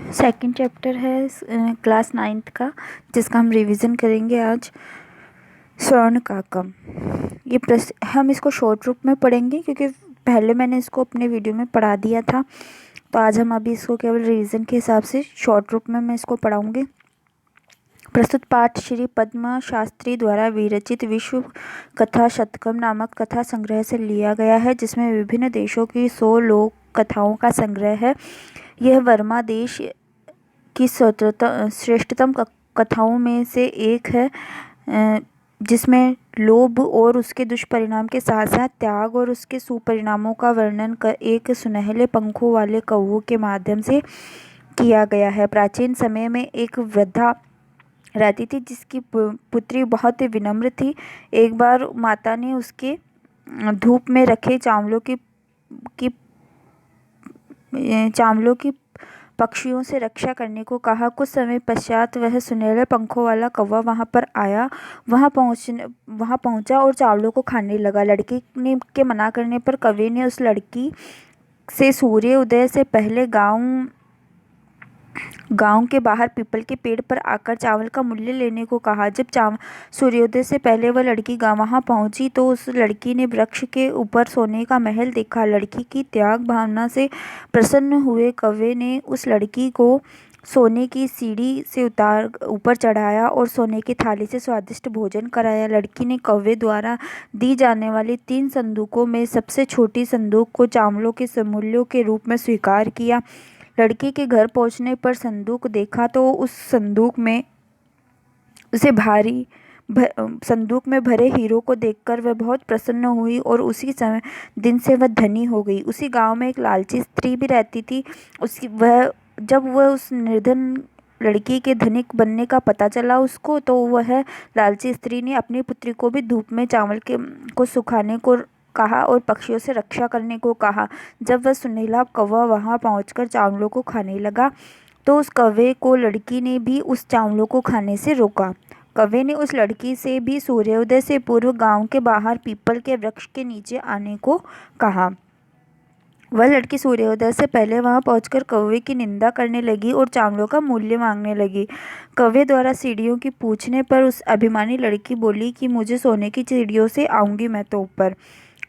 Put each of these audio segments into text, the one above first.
Second chapter है class 9th का, जिसका हम रिवीजन करेंगे आज। स्वर्णकाकम। हम इसको शॉर्ट रूप में पढ़ेंगे क्योंकि पहले मैंने इसको अपने वीडियो में पढ़ा दिया था। तो आज हम अभी इसको केवल रिवीजन के हिसाब से शॉर्ट रूप में मैं इसको पढ़ाऊँगी। प्रस्तुत पाठ श्री पद्म शास्त्री द्वारा विरचित विश्व कथा शतकम नामक कथा संग्रह से लिया गया है, जिसमें विभिन्न देशों की 100 लोक कथाओं का संग्रह है। यह वर्मा देश की श्रेष्ठतम कथाओं में से एक है, जिसमें लोभ और उसके दुष्परिणाम के साथ साथ त्याग और उसके सुपरिणामों का वर्णन कर एक सुनहले पंखों वाले कौवे के माध्यम से किया गया है। प्राचीन समय में एक वृद्धा रहती थी, जिसकी पुत्री बहुत ही विनम्र थी। एक बार माता ने उसके धूप में रखे चावलों की पक्षियों से रक्षा करने को कहा। कुछ समय पश्चात वह सुनहले पंखों वाला कौवा वहां पर आया। वहां पहुंचा और चावलों को खाने लगा। लड़की ने के मना करने पर कौवे ने उस लड़की से सूर्य उदय से पहले गांव के बाहर पीपल के पेड़ पर आकर चावल का मूल्य लेने को कहा। जब सूर्योदय से पहले वह लड़की वहां पहुंची तो उस लड़की ने वृक्ष के ऊपर सोने का महल देखा। लड़की की त्याग भावना से प्रसन्न हुए कौवे ने उस लड़की को सोने की सीढ़ी से ऊपर चढ़ाया और सोने की थाली से स्वादिष्ट भोजन कराया। लड़की ने कौवे द्वारा दी जाने वाली 3 संदूकों में सबसे छोटी संदूक को चावलों के मूल्यों के रूप में स्वीकार किया। लड़की के घर पहुंचने पर संदूक देखा तो उस संदूक में भरे हीरों को देखकर वह बहुत प्रसन्न हुई और उसी दिन से वह धनी हो गई। उसी गांव में एक लालची स्त्री भी रहती थी। जब वह उस निर्धन लड़की के धनिक बनने का पता चला उसको, तो वह लालची स्त्री ने अपनी पुत्री को भी धूप में चावल को सुखाने को कहा और पक्षियों से रक्षा करने को कहा। जब वह सुनहला कौवा वहां पहुंचकर चावलों को खाने लगा तो उस कौवे को लड़की ने भी उस चावलों को खाने से रोका। कौवे ने उस लड़की से भी सूर्योदय से पूर्व गांव के बाहर पीपल के वृक्ष के नीचे आने को कहा। वह लड़की सूर्योदय से पहले वहां पहुंचकर कौवे की निंदा करने लगी और चावलों का मूल्य मांगने लगी। कौवे द्वारा सीढ़ियों की पूछने पर उस अभिमानी लड़की बोली कि मुझे सोने की सीढ़ियों से आऊंगी मैं तो ऊपर।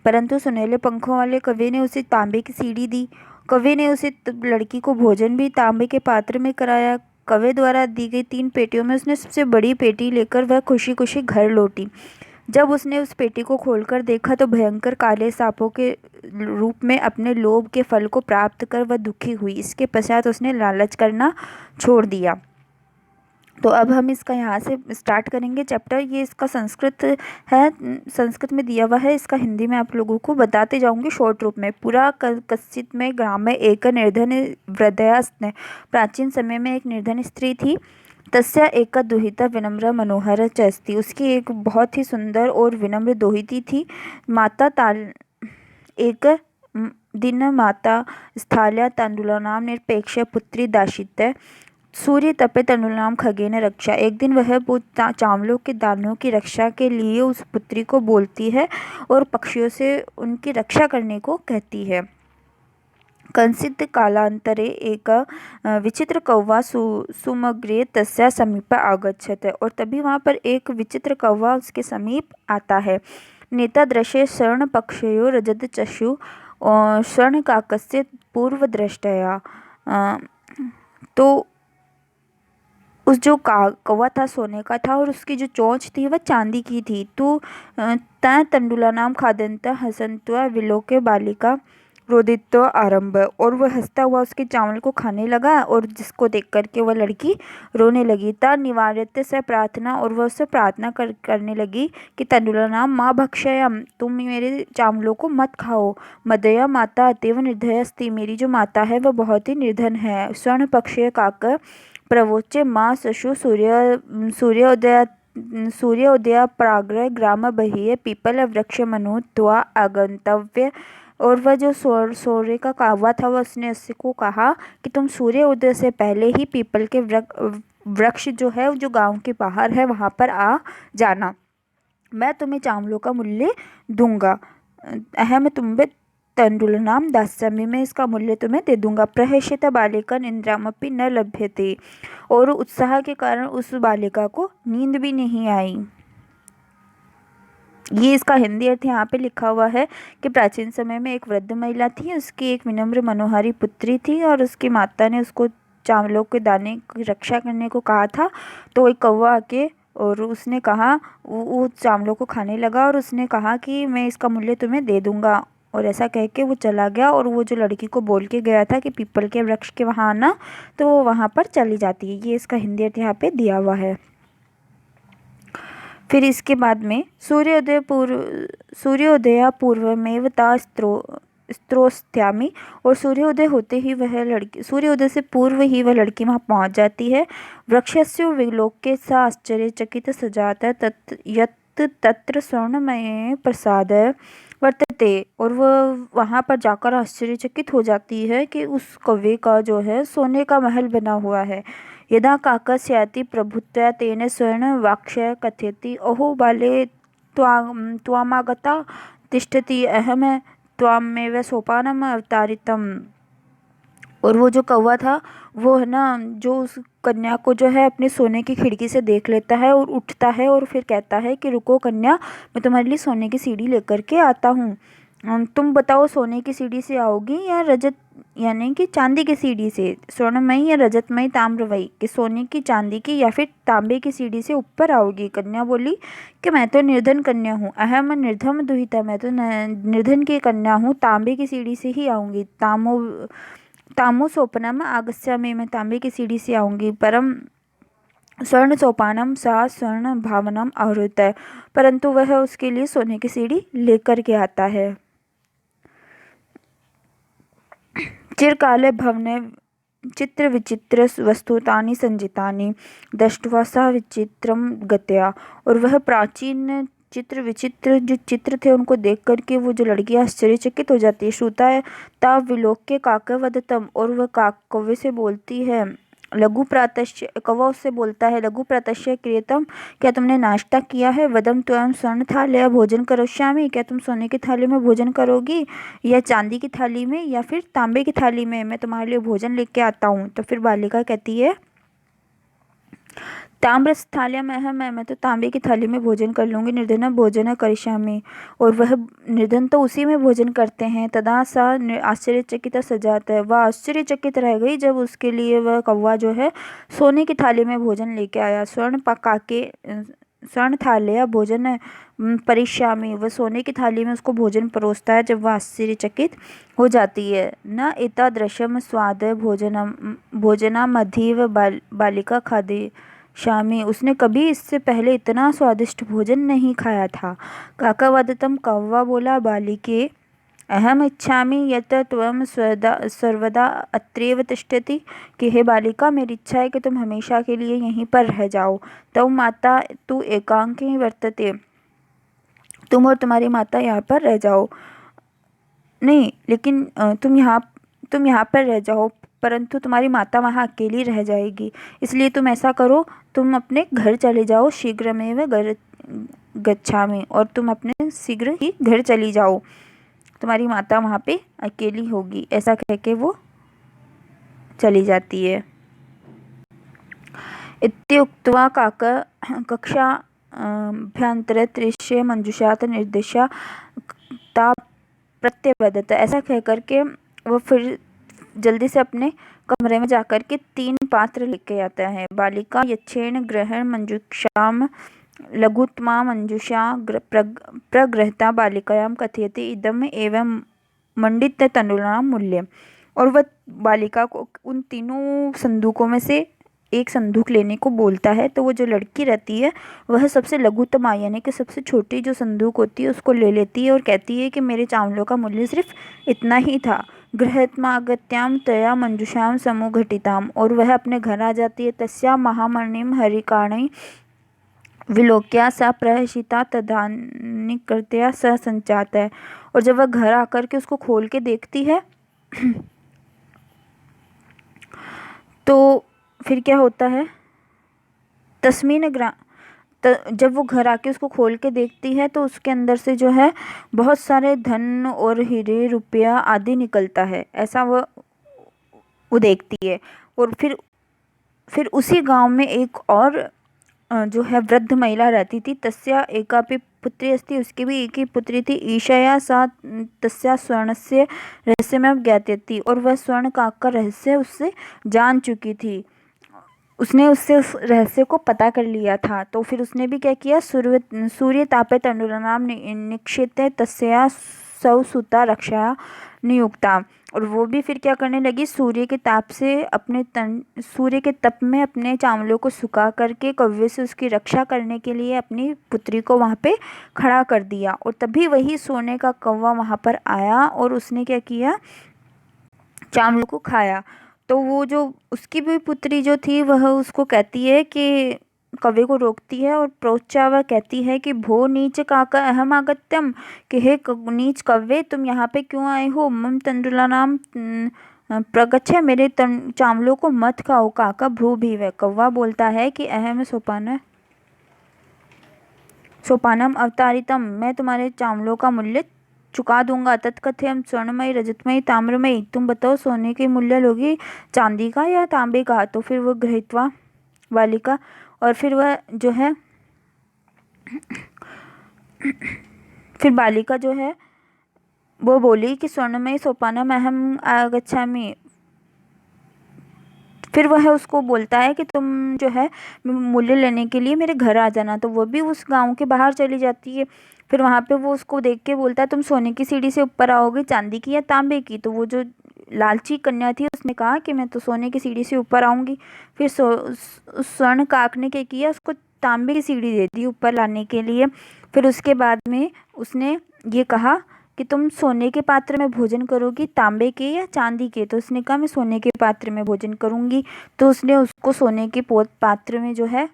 परंतु सुनहले पंखों वाले कौवे ने उसे तांबे की सीढ़ी दी। कौवे ने उसे लड़की को भोजन भी तांबे के पात्र में कराया। कौवे द्वारा दी गई 3 पेटियों में उसने सबसे बड़ी पेटी लेकर वह खुशी खुशी घर लौटी। जब उसने उस पेटी को खोलकर देखा तो भयंकर काले सांपों के रूप में अपने लोभ के फल को प्राप्त कर वह दुखी हुई। इसके पश्चात उसने लालच करना छोड़ दिया। तो अब हम इसका यहाँ से स्टार्ट करेंगे चैप्टर। ये इसका संस्कृत है, संस्कृत में दिया हुआ है। इसका हिंदी में आप लोगों को बताते जाऊंगी शॉर्ट रूप में। पूरा कश्चित में ग्राम में एक निर्धन वृद्धया ने प्राचीन समय में एक निर्धन स्त्री थी। तस्या एक दुहिता विनम्र मनोहर च अस्ति। उसकी एक बहुत ही सुंदर और विनम्र दोहिती थी। एक दिन माता स्थाल्या तंडुलानाम निरपेक्ष पुत्री दाशित सूर्य तपे तंडुलानाम खगेन रक्षा। एक दिन वह चावलों के दानों की रक्षा के लिए उस पुत्री को बोलती है और पक्षियों से उनकी रक्षा करने को कहती है। कंसित कालांतरे एक विचित्र कौवा सुमग्रे तस्या समीप आगच्छत। और तभी वहां पर एक विचित्र कौवा उसके समीप आता है। नेता दृश्य स्वर्ण पक्षयो रजत चक्षु स्वर्ण काकस्य पूर्व दृष्टया। तो उस जो कौवा था सोने का था और उसकी जो चोंच थी वह चांदी की थी। तो तय तंडुलानाम खादंत हसंत्वा विलोके बालिका रोदित्व आरंभ। और वह हंसता हुआ उसके चावल को खाने लगा और जिसको देख करके वह लड़की रोने लगी। ता निवार्यते से प्रार्थना। और वह उससे प्रार्थना करने लगी कि तंडुलानाम माँ भक्षयम, तुम मेरे चावलों को मत खाओ। मदया माता अतीव निर्दयस्ति, मेरी जो माता है वह बहुत ही निर्धन है। स्वर्ण पक्षय काक प्रवोचे माँ सशु सूर्योदय प्राग्र ग्राम बहिये पीपल वृक्ष मनु त्वा आगंतव्य। और वह जो सूर्य का कौवा था वह उसने उससे को कहा कि तुम सूर्य उदय से पहले ही पीपल के वृक्ष जो है जो गांव के बाहर है वहां पर आ जाना। मैं तुम्हें चावलों का मूल्य दूंगा। अहम तुम्बे तण्डुलानां दास्यामि, मैं इसका मूल्य तुम्हें दे दूंगा। प्रहर्षित बालिका निद्रामपि न लभ्यते, और उत्साह के कारण उस बालिका को नींद भी नहीं आई। ये इसका हिंदी अर्थ यहाँ पे लिखा हुआ है कि प्राचीन समय में एक वृद्ध महिला थी, उसकी एक विनम्र मनोहारी पुत्री थी और उसकी माता ने उसको चावलों के दाने की रक्षा करने को कहा था। तो एक कौवा आके और उसने कहा, वो चावलों को खाने लगा और उसने कहा कि मैं इसका मूल्य तुम्हें दे दूंगा, और ऐसा कह के वो चला गया। और वो जो लड़की को बोल के गया था कि पीपल के वृक्ष के वहाँ आना, तो वो वहाँ पर चली जाती है। ये इसका हिंदी अर्थ यहाँ पे दिया हुआ है। फिर इसके बाद में सूर्योदय पूर्वमेव ता स्त्रोस्त्यामि, और सूर्योदय होते ही वह लड़की, सूर्योदय से पूर्व ही वह लड़की वहाँ पहुँच जाती है। वृक्षस्य विलोक्य सा आश्चर्यचकित सजात यत् तत्र स्वर्णमय प्रसाद वर्तते, और वह वहाँ पर जाकर आश्चर्यचकित हो जाती है कि उस कौवे का जो है सोने का महल बना हुआ है। यदा काकस्याति प्रभुत्या तेन स्वर्ण वाक्य कथयति, अहो बाले त्वामागता तिष्ठति, अहम त्वामेव सोपानम अवतारितम। और वो जो कौवा था वो है ना, जो उस कन्या को जो है अपने सोने की खिड़की से देख लेता है और उठता है और फिर कहता है कि रुको कन्या, मैं तुम्हारे लिए सोने की सीढ़ी लेकर के आता हूँ। तुम बताओ सोने की सीढ़ी से आओगी या रजत यानी कि चांदी की सीढ़ी से, स्वर्णमयी या रजतमयी ताम्रमयी, कि सोने की, चांदी की या फिर तांबे की सीढ़ी से ऊपर आओगी। कन्या बोली कि मैं तो निर्धन कन्या हूँ, अहम निर्धम दुहिता, मैं तो निर्धन की कन्या हूँ, तांबे की सीढ़ी से ही आऊँगी। तामो सोपनम आगस्यामि, मैं तांबे की सीढ़ी से आऊँगी। परम स्वर्ण सोपानम सा स्वर्ण भावनम आवृत, परंतु वह उसके लिए सोने की सीढ़ी लेकर के आता है। चिरकाले भवने चित्र विचित्र वस्तुतानि संजितानि दृष्ट्वा सा विचित्रम गत्या, और वह प्राचीन चित्र विचित्र जो चित्र थे उनको देख करके वो जो लड़की आश्चर्यचकित हो जाती है। श्रुता ता विलोक्य काकवदतम, और वह कौवे से बोलती है, लघु प्रातस्य, कौवा उससे बोलता है, लघु प्रातस्य क्रियतम, क्या तुमने नाश्ता किया है? वदम त्वं स्वर्ण थाल्या भोजन करिष्यामि, क्या तुम सोने की थाली में भोजन करोगी या चांदी की थाली में या फिर तांबे की थाली में, मैं तुम्हारे लिए भोजन लेके आता हूँ। तो फिर बालिका कहती है, ताम्रस्थाल्या में है, मैं तो तांबे की थाली में भोजन कर लूँगी। निर्धन भोजन करिष्यामि, और वह निर्धन तो उसी में भोजन करते हैं। तदा सा आश्चर्यचकित सजात है, वह आश्चर्यचकित रह गई जब उसके लिए वह कौवा जो है सोने की थाली में भोजन लेके आया। स्वर्ण थाल्या भोजन परिष्यामि, वह सोने की थाली में उसको भोजन परोसता है जब वह आश्चर्यचकित हो जाती है। न एतादृशम स्वाद भोजनामधीव बालिका खादे शामी, उसने कभी इससे पहले इतना स्वादिष्ट भोजन नहीं खाया था। काकवदतम, कौवा बोला बालिके, अहम इच्छामि यत् त्वं सर्वदा अत्रैव तिष्ठति, कि हे बालिका, मेरी इच्छा है कि तुम हमेशा के लिए यहीं पर रह जाओ। तव माता तु एकांकी वर्तते, तुम और तुम्हारी माता यहाँ पर रह जाओ। नहीं, लेकिन तुम यहाँ पर रह जाओ, परंतु तुम्हारी माता वहाँ अकेली रह जाएगी। इसलिए तुम ऐसा करो, तुम अपने घर चले जाओ, शीघ्रमेव गच्छामि, और तुम अपने शीघ्र ही घर चली जाओ, तुम्हारी माता वहाँ पे अकेली होगी। ऐसा कह के वो चली जाती है। इत्युक्त्वा कक्षा भ्यंतर दृश्य मंजुषात निर्देशा ता प्रत्यवदत, ऐसा कह करके वो फिर जल्दी से अपने कमरे में जाकर के 3 पात्र लेके आता है। बालिका यच्छेन ग्रहण मंजुषाम लघुत्मा मंजुषा प्रगृहता बालिकायां कथयति इदम एवं मंडित तण्डुलानां मूल्य, और वह बालिका को उन तीनों संदूकों में से एक संदूक लेने को बोलता है। तो वो जो लड़की रहती है वह सबसे लघुत्तमा यानी कि सबसे छोटी जो संदूक होती है उसको ले लेती है और कहती है कि मेरे चावलों का मूल्य सिर्फ इतना ही था। गृहत्मागत्याम तया मंजुषाम समुघटिताम, और वह अपने घर आ जाती है। तस्या महामणिम हरिकाणी विलोक्या सा प्रहर्षिता तदानीकृत्या स संचात है, और जब वह घर आकर के उसको खोल के देखती है तो फिर क्या होता है, जब वो घर आके उसको खोल के देखती है तो उसके अंदर से जो है बहुत सारे धन और हीरे रुपया आदि निकलता है, ऐसा वो देखती है। और फिर उसी गांव में एक और जो है वृद्ध महिला रहती थी। तस्या एकापि पुत्री अस्ति, उसकी भी एक ही पुत्री थी। ईशया सा तस्या स्वर्णस्य रहस्यमय ज्ञात्यति, और वह स्वर्ण काक का रहस्य उससे जान चुकी थी। उसने उससे उस रहस्य को पता कर लिया था। तो फिर उसने भी क्या किया, सूर्य तापे तंडुलनाम निक्षेते तस्या सौ सुता रक्षा नियुक्ता। और वो भी फिर क्या करने लगी, सूर्य के ताप से सूर्य के तप में अपने चावलों को सुखा करके कौवे से उसकी रक्षा करने के लिए अपनी पुत्री को वहाँ पे खड़ा कर दिया। और तभी वही सोने का कौवा वहाँ पर आया और उसने क्या किया, चावलों को खाया। तो वो जो उसकी भी पुत्री जो थी वह उसको कहती है कि कौवे को रोकती है और प्रोच्चा वह कहती है कि भो नीच काका अहम आगत्यम, कि हे नीच कौवे तुम यहाँ पे क्यों आए हो। मम तंडुला नाम प्रगच्छ, मेरे चावलों को मत खाओ। काका भ्रू भी वह कौवा बोलता है कि अहम सोपानम अवतारितम, मैं तुम्हारे चावलों का मूल्य चुका दूंगा। तत्कथयम स्वर्णमयी रजतमयी ताम्रमयी, तुम बताओ सोने के मूल्य लोगी चांदी का या तांबे का। तो फिर वो गृहीत्वा बालिका, और फिर वह जो है फिर बालिका जो है वो बोली कि स्वर्णमयी सोपानम अहम आगच्छामि। फिर वह उसको बोलता है कि तुम जो है मूल्य लेने के लिए मेरे घर आ जाना। तो वो भी उस गांव के बाहर चली जाती है। फिर वहाँ पे वो उसको देख के बोलता है तुम सोने की सीढ़ी से ऊपर आओगे, चांदी की या तांबे की। तो वो जो लालची कन्या थी उसने कहा कि मैं तो सोने की सीढ़ी से ऊपर आऊंगी। फिर उस स्वर्ण काक ने क्या किया, उसको तांबे की सीढ़ी दे दी ऊपर लाने के लिए। फिर उसके बाद में उसने ये कहा कि तुम सोने के पात्र में भोजन करोगी तांबे के या चांदी के। तो उसने कहा मैं सोने के पात्र में भोजन करूंगी। तो उसने उसको सोने के पात्र में जो है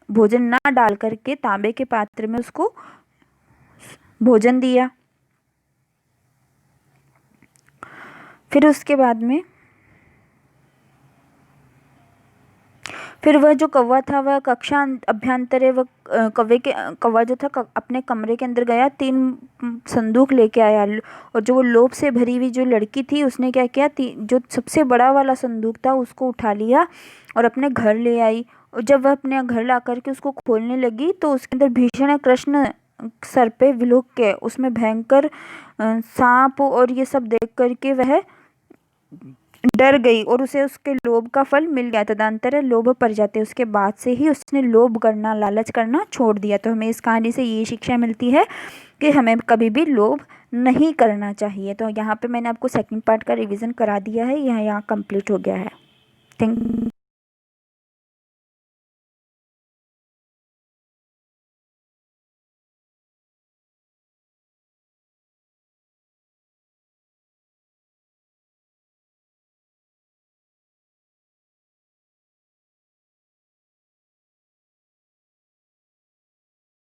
भोजन ना डाल करके तांबे के पात्र में उसको भोजन दिया। फिर उसके बाद में फिर वह जो कौवा था वह कक्षा अभ्यंतरे वह कौवा जो था अपने कमरे के अंदर गया, 3 संदूक लेके आया। और जो वो लोभ से भरी हुई जो लड़की थी उसने क्या किया, जो सबसे बड़ा वाला संदूक था उसको उठा लिया और अपने घर ले आई। और जब वह अपने घर ला करके उसको खोलने लगी तो उसके अंदर भीषण कृष्ण सर पे विलोक के उसमें भयंकर सांप और ये सब देख करके वह डर गई और उसे उसके लोभ का फल मिल गया। तदंतर लोभ पर जाते, उसके बाद से ही उसने लोभ करना लालच करना छोड़ दिया। तो हमें इस कहानी से ये शिक्षा मिलती है कि हमें कभी भी लोभ नहीं करना चाहिए। तो यहाँ पे मैंने आपको सेकंड पार्ट का रिवीजन करा दिया है, यह यहाँ कंप्लीट हो गया है। थैंक